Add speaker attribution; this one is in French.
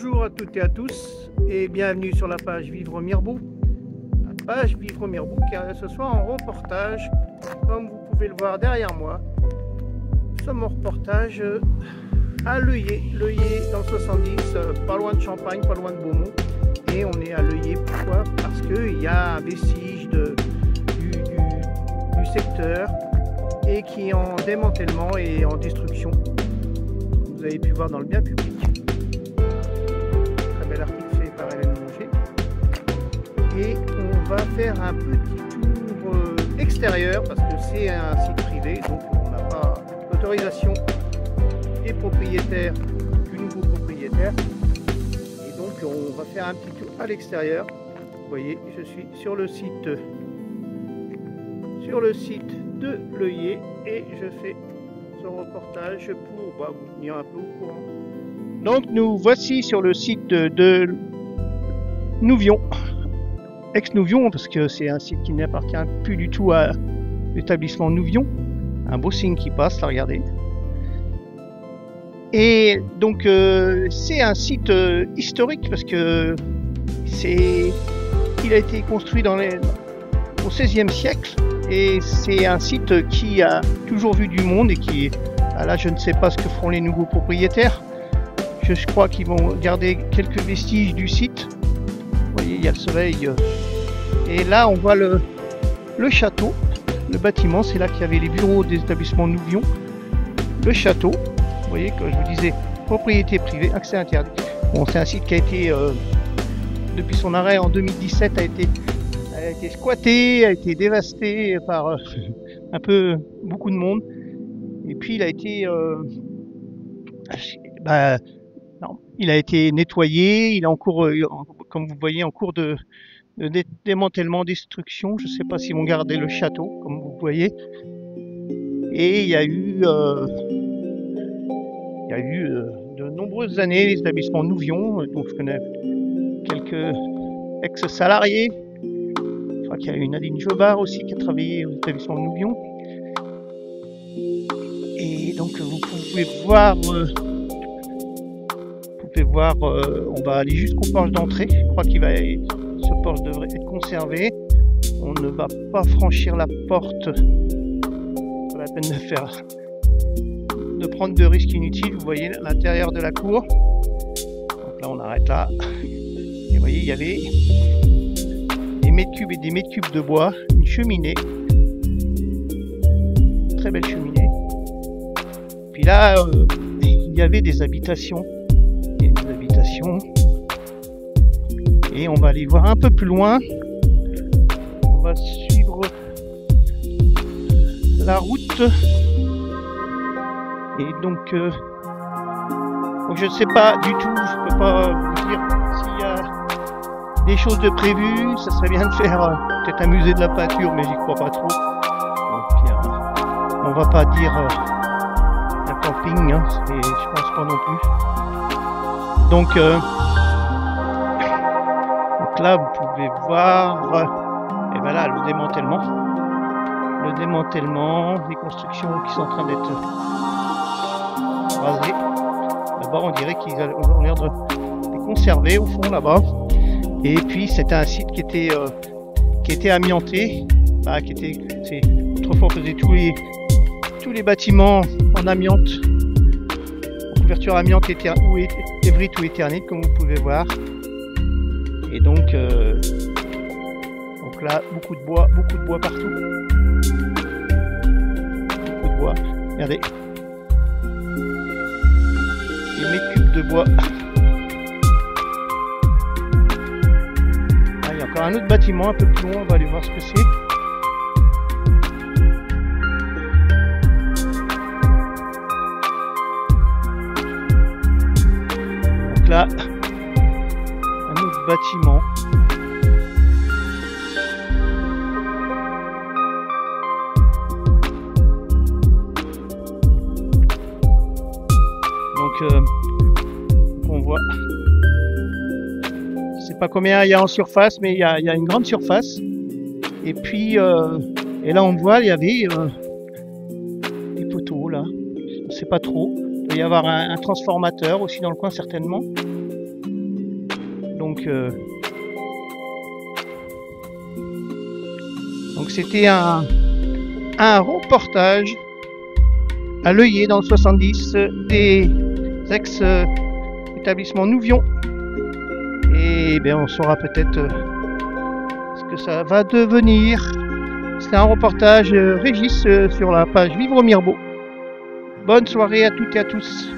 Speaker 1: Bonjour à toutes et à tous et bienvenue sur la page Vivre Mirebeau. La page Vivre Mirebeau qui est ce soir en reportage, comme vous pouvez le voir derrière moi. Nous sommes en reportage à Leuillet dans le 70, pas loin de Champagne, pas loin de Beaumont. Et on est à Leuillet, pourquoi? Parce qu'il y a un vestige du secteur et qui est en démantèlement et en destruction. Vous avez pu voir dans le bien public. Très bel article fait par Hélène Monger. Et on va faire un petit tour extérieur parce que c'est un site privé, donc on n'a pas l'autorisation des propriétaires, du nouveau propriétaire. Et donc on va faire un petit tour à l'extérieur. Vous voyez, je suis sur le site de Leuillet et je fais ce reportage pour vous tenir un peu au courant. Donc nous voici sur le site de Nouvion, ex-Nouvion, parce que c'est un site qui n'appartient plus du tout à l'établissement Nouvion. Un beau signe qui passe, là, regardez. Et donc c'est un site historique parce que il a été construit au XVIe siècle. Et c'est un site qui a toujours vu du monde et qui, là je ne sais pas ce que feront les nouveaux propriétaires. Je crois qu'ils vont garder quelques vestiges du site. Vous voyez, il y a le soleil. Et là on voit le château, le bâtiment, c'est là qu'il y avait les bureaux des établissements Nouvion. Le château, vous voyez, comme je vous disais, propriété privée, accès interdit. Bon, c'est un site qui a été, depuis son arrêt en 2017, a été squatté, a été dévasté par beaucoup de monde. Et puis il a été il a été nettoyé, il est en cours, comme vous voyez, en cours de démantèlement, destruction. Je ne sais pas s'ils vont garder le château, comme vous voyez. Et il y a eu de nombreuses années les établissements Nouvion, donc je connais quelques ex-salariés. Je crois qu'il y a eu Nadine Jobard aussi qui a travaillé aux établissements Nouvion. Et donc vous pouvez voir, on va aller jusqu'au porche d'entrée. Je crois ce porche devrait être conservé. On ne va pas franchir la porte. Pas la peine de prendre de risques inutiles. Vous voyez l'intérieur de la cour. Donc là on arrête là. Et vous voyez, il y avait des mètres cubes et des mètres cubes de bois, une cheminée, très belle cheminée. Puis là, il y avait des habitations, et on va aller voir un peu plus loin. On va suivre la route, et donc je ne sais pas du tout, je peux pas vous dire s'il y a des choses de prévues. Ça serait bien de faire peut-être un musée de la peinture, mais j'y crois pas trop. Donc, on va pas dire un camping, hein, je pense pas non plus. Donc là vous pouvez voir, et ben là le démantèlement, les constructions qui sont en train d'être rasées. Là-bas on dirait qu'ils ont l'air de les conserver au fond là-bas. Et puis c'était un site qui était amianté, autrefois on faisait tous les bâtiments en amiante, en couverture amiante évrite ou éternite, comme vous pouvez voir. Et donc là beaucoup de bois partout, beaucoup de bois. Regardez, des mètres cubes de bois. Un autre bâtiment un peu plus loin, on va aller voir ce que c'est. Donc là, un autre bâtiment. Donc on voit. Je sais pas combien il y a en surface, mais il y a une grande surface. Et puis et là on voit, il y avait des poteaux là, je ne sais pas trop. Il doit y avoir un transformateur aussi dans le coin certainement. Donc c'était un reportage à l'œillet dans le 70 des ex-établissements Nouvion. Et bien on saura peut-être ce que ça va devenir. C'est un reportage Régis sur la page Vivre au Mirbeau. Bonne soirée à toutes et à tous.